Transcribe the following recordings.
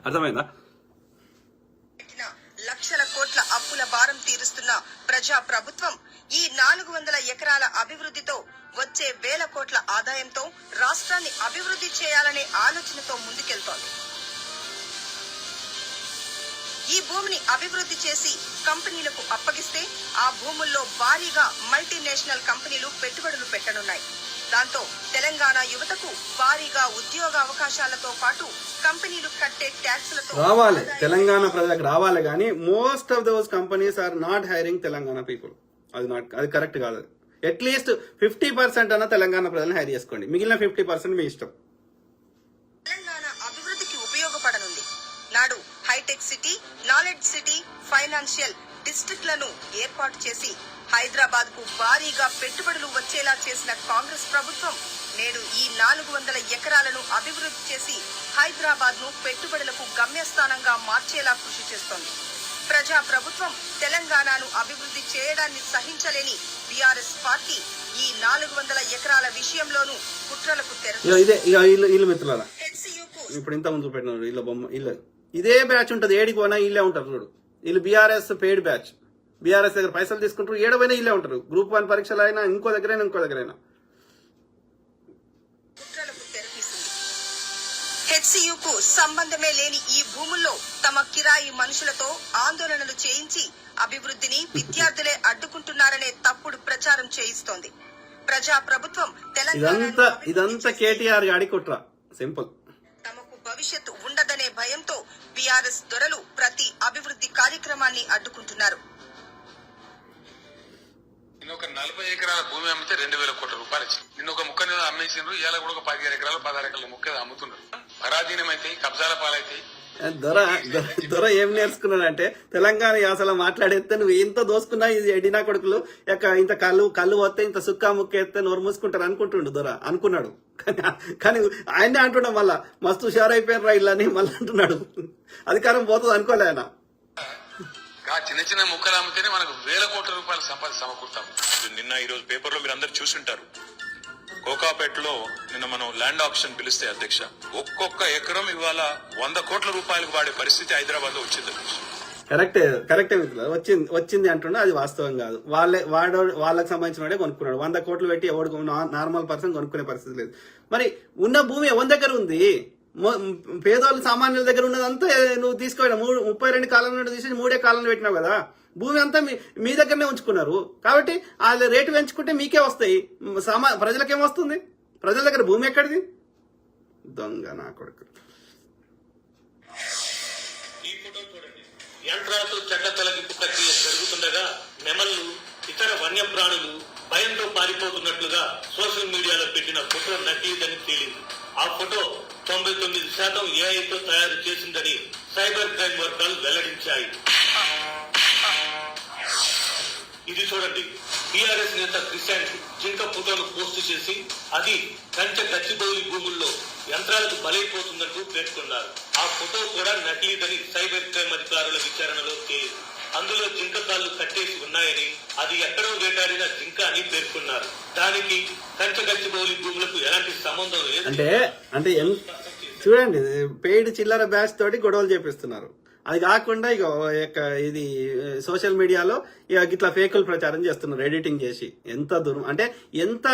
అర్థమైందా? లక్షల కోట్ల అప్పుల భారం తీరుస్తున్న ప్రజా ప్రభుత్వం ఈ 400 ఎకరాల అభివృద్ధితో వచ్చే వేల కోట్ల ఆదాయంతో రాష్ట్రాన్ని అభివృద్ధి చేయాలనే ఆలోచనతో ముందుకెళ్తోంది. ఈ భూమిని అభివృద్ధి చేసి కంపెనీలకు అప్పగిస్తే ఆ భూముల్లో భారీగా మల్టీనేషనల్ కంపెనీలు పెట్టుబడులు పెట్టనున్నాయి. దాంతో తెలంగాణ యువతకు భారీగా ఉద్యోగ అవకాశాలతో పాటు కంపెనీలు కట్టే ట్యాక్సులతో రావాలి, తెలంగాణ ప్రజలకు రావాలి. కానీ most of those companies are not hiring Telangana people. అది కరెక్ట్ కాదు. అట్లీస్ట్ 50% అన్న తెలంగాణ ప్రజలను హైర్ చేసుకోండి, మిగిలిన 50% మీ ఇష్టం. తెలంగాణ అభివృద్ధికి ఉపయోగపడనుంది. నాడు hitech city, knowledge city, financial డిస్ట్రిక్ట్లను ఏర్పాటు చేసి హైదరాబాద్ కు భారీగా పెట్టుబడులు వచ్చేలా చేసిన కాంగ్రెస్ ప్రభుత్వం నేడు ఈ 400 ఎకరాలను అభివృద్ధి చేసి హైదరాబాద్ ను పెట్టుబడులకు గమ్యస్థానంగా మార్చేలా కృషి చేస్తోంది. ప్రజా ప్రభుత్వం తెలంగాణను అభివృద్ధి చేయడాన్ని సహించలేని బీఆర్ఎస్ పార్టీ ఈ 400 ఎకరాల విషయంలోనూ కుట్రలకు మిత్రులారా, ఇప్పుడు ఇంత ముందు పెట్టినారు వీళ్ళ బొమ్మ. ఇదే బ్యాచ్ ఉంటది, ఏడికి పోయినా ఇల్లే ఉంటారు చూడు. వీళ్ళు బీఆర్ఎస్ పెయిడ్ బ్యాచ్. బీఆర్ఎస్ దగ్గర పైసలు తీసుకుంటారు, ఏడవైనా ఇల్లే ఉంటారు. గ్రూప్ 1 పరీక్షలు అయినా ఇంకో దగ్గరైనా హెచ్సియుకు సంబంధమే లేని ఈ భూముల్లో తమ కిరాయి మనుషులతో ఆందోళనలు చేయించి అభివృద్ధిని విద్యార్థులే అడ్డుకుంటున్నారనే తప్పుడు ప్రచారం చేయిస్తోంది. ప్రజా ప్రభుత్వం ఇదంతా కేటీఆర్ గాడి కుట్ర. సింపుల్. తమకు భవిష్యత్తు ఉండదనే భయంతో బీఆర్ఎస్ దొరలు ప్రతి అభివృద్ధి కార్యక్రమాన్ని అడ్డుకుంటున్నారు. ఒక 40 ఎకరాల భూమి అమ్మితే 2000 కోట్ల రూపాయలు ఇచ్చింది. నిన్న ఒక ముక్క మీద అమ్మేసిండ్రు, ఇవాళ కూడా ఒక 15 ఎకరాలు 16 ఎకరాల ముక్క అమ్ముతున్నారు. పరాధీనం అయితే కబ్జాల పాలైతే. దొర ఏం నేర్చుకున్నాడంటే తెలంగాణ యాసలో మాట్లాడేస్తే నువ్వు ఎంత దోసుకున్నా ఇది ఎడినా కొడుకులు ఇంత కళ్ళు వస్తే ఇంత సుక్కా ముక్క ఎత్తే నోరు మూసుకుంటారు అనుకుంటుండు. దొర అనుకున్నాడు, కానీ ఆయనే అంటున్నాడు మళ్ళా మస్తు హుషారైపోయారు రా ఇల్లని మళ్ళీ అంటున్నాడు. అధికారం పోతుంది అనుకోలే ఆయన. చిన్న చిన్న ముక్కలు అమ్మితేనే మనకు 1000 కోట్ల రూపాయల సంపద సమకూరుతాం. నిన్న ఈ రోజు పేపర్ లో మీరు అందరు చూసుంటారు, కోకాపేటలో నిన్న మనం ల్యాండ్ ఆప్షన్ పిలిస్తే అధ్యక్ష, ఒక్కొక్క ఎకరం ఇవాళ 100 కోట్ల రూపాయలకు వాడే పరిస్థితి హైదరాబాద్ లో వచ్చింది. కరెక్టే వచ్చింది అంటున్నా, అది వాస్తవం కాదు. వాళ్ళకి సంబంధించిన వాడే కొనుక్కున్నాడు. 100 కోట్లు పెట్టి ఎవడు నార్మల్ పర్సన్ కొనుక్కునే పరిస్థితి లేదు. మరి ఉన్న భూమి ఎవరి దగ్గర ఉంది? పేదోళ్ళు సామాన్యుల దగ్గర ఉన్నదంతా నువ్వు తీసుకోవాలి. 32 కాలంలో తీసి 3 కాలంలో పెట్టినావు కదా. భూమి అంతా మీ దగ్గరనే ఉంచుకున్నారు కాబట్టి వాళ్ళ రేటు పెంచుకుంటే మీకే వస్తాయి. ప్రజలకేమొస్తుంది? ప్రజల దగ్గర భూమి ఎక్కడిది? దొంగ నా కొడుకు. యంత్రాలతో చెట్ల తొలగింపు ప్రక్రియ జరుగుతుండగా నెమళ్లు, ఇతర వన్యప్రాణులు భయంతో పారిపోతున్నట్లుగా సోషల్ మీడియాలో పెట్టిన ఫోటో నకిలీదని తేలింది. ఆ ఫోటో 99% ఏఐతో తయారు చేసిందని సైబర్ క్రైమ్ వర్గాలు వెల్లడించాయి. ఇది చూడండి, టీఆర్ఎస్ నేత క్రిశాంత్ జింక ఫోటోను పోస్టు చేసి అది కంచె గచ్చిబౌలి భూముల్లో యంత్రాలకు బలైపోతున్నట్టు పేర్కొన్నారు. ఆ ఫోటో కూడా నకిలీదని సైబర్ క్రైమ్ అధికారుల విచారణలో తేలింది. అందులో జింక కాళ్లు కట్టేసి ఉన్నాయని, అది ఎక్కడో వేటాడిన జింక అని పేర్కొన్నారు. దానికి కంచె గచ్చిబౌలి భూములకు ఎలాంటి సంబంధం లేదు. అంటే చూడండి, పెయిడ్ చిల్లర బ్యాచ్ తోటి గొడవలు చేపిస్తున్నారు. అది కాకుండా ఇది సోషల్ మీడియాలో ఇట్లా ఫేకులు ప్రచారం చేస్తున్నారు, ఎడిటింగ్ చేసి. ఎంత దూరం అంటే ఎంత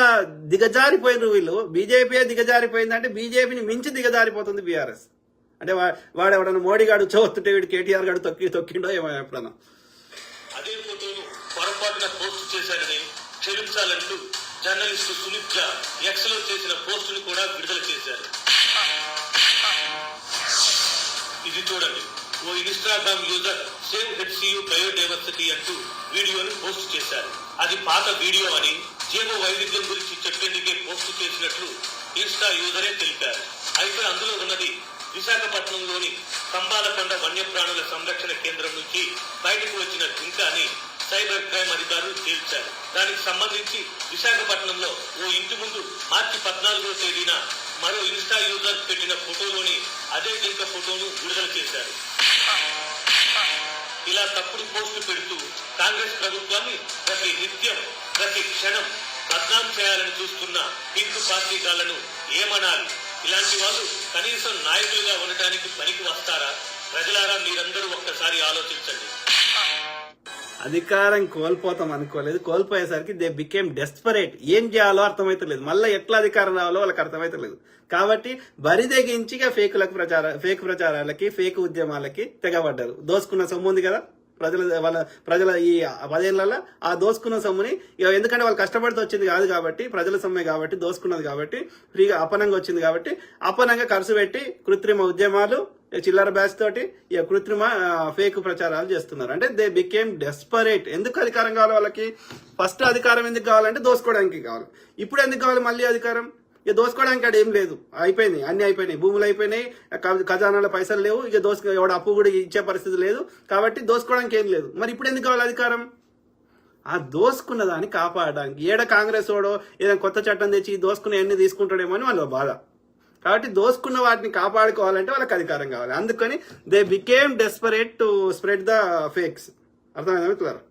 దిగజారిపోయినారు వీళ్ళు. బీజేపీ దిగజారిపోయిందంటే బీజేపీని మించి దిగజారిపోతుంది బీఆర్ఎస్. అంటే వాడు ఎవడన్నా మోడీ గాడు చదువుతుంటే వీడు కేటీఆర్ గాడు తొక్కిండో ఏమో ఎప్పుడన్నా. అదే ఫోటోను పొరపాటున పోస్ట్ చేశారని క్షమించాలంటూ జర్నలిస్టు సునీత్ ఝా ఎక్స్ లో చేసిన పోస్టును కూడా విడుదల చేశారు. ఇది చూడండి, ఓ Instagram user save HCU biodiversity అంటూ వీడియోను పోస్ట్ చేశారు. అది పాత వీడియో అని, జీవ వైవిధ్యం గురించి చెప్పేందుకే పోస్ట్ చేసినట్లు ఇన్స్టా యూజరే తెలిపారు. అయితే అందులో ఉన్నది విశాఖపట్నంలోని కంబాలకొండ వన్యప్రాణుల సంరక్షణ కేంద్రం నుంచి బయటకు వచ్చిన జింక అని సైబర్ క్రైమ్ అధికారులు తేల్చారు. దానికి సంబంధించి విశాఖపట్నంలో ఓ ఇంటి ముందు మార్చి 14వ తేదీన మరో ఇన్స్టా యూజర్ పెట్టిన ఫోటోలోని అదే జింక ఫోటోను విడుదల చేశారు. ఇలా తప్పుడు పోస్టు పెడుతూ కాంగ్రెస్ ప్రభుత్వాన్ని ప్రతి నిత్యం ప్రతి క్షణం బద్నాం చేయాలని చూస్తున్న పింక్ పార్టీగాళ్లను ఏమనాలి? ఇలాంటి వాళ్ళు కనీసం నాయకులుగా ఉండటానికి పనికి వస్తారా? ప్రజలారా మీరందరూ ఒక్కసారి ఆలోచించండి. అధికారం కోల్పోతాం అనుకోలేదు, కోల్పోయేసరికి దే బికేమ్ డెస్పరేట్. ఏం చేయాలో అర్థమైతలేదు, మళ్ళీ ఎట్లా అధికారం రావాలో వాళ్ళకి అర్థమైతలేదు. కాబట్టి బరిదెగించి ఫేక్ ప్రచారాలకి ఫేక్ ఉద్యమాలకి తెగబడ్డారు. దోసుకున్న సొమ్ము ఉంది కదా ప్రజల ఈ 10 ఏళ్లలో, ఆ దోసుకున్న సొమ్ముని ఎందుకంటే వాళ్ళు కష్టపడితే వచ్చింది కాదు కాబట్టి, ప్రజల సొమ్మే కాబట్టి, దోసుకున్నది కాబట్టి, ఫ్రీగా అపనంగా వచ్చింది కాబట్టి అపనంగా ఖర్చు పెట్టి కృత్రిమ ఉద్యమాలు, చిల్లర బ్యాచ్ తోటి ఇక కృత్రిమ ఫేక్ ప్రచారాలు చేస్తున్నారు. అంటే దే బికేమ్ డెస్పరేట్. ఎందుకు అధికారం కావాలి వాళ్ళకి? ఫస్ట్ అధికారం ఎందుకు కావాలంటే దోసుకోవడానికి కావాలి. ఇప్పుడు ఎందుకు కావాలి మళ్ళీ అధికారం? ఇక దోసుకోవడానికి అక్కడ ఏం లేదు, అయిపోయింది, అన్ని అయిపోయినాయి, భూములు అయిపోయినాయి, ఖజానాల పైసలు లేవు, ఇక ఎవడ అప్పు కూడా ఇచ్చే పరిస్థితి లేదు, కాబట్టి దోసుకోవడానికి ఏం లేదు. మరి ఇప్పుడు ఎందుకు కావాలి అధికారం? ఆ దోసుకున్న దాన్ని కాపాడడానికి. ఏడ కాంగ్రెస్ వాడో ఏదైనా కొత్త చట్టం తెచ్చి దోసుకున్న ఎన్ని తీసుకుంటాడేమో అని వాళ్ళ బాధ. కాబట్టి దోసుకున్న వాటిని కాపాడుకోవాలంటే వాళ్ళకి అధికారం కావాలి. అందుకని they became desperate to spread the fakes. అర్థమైందా మిత్రులారా?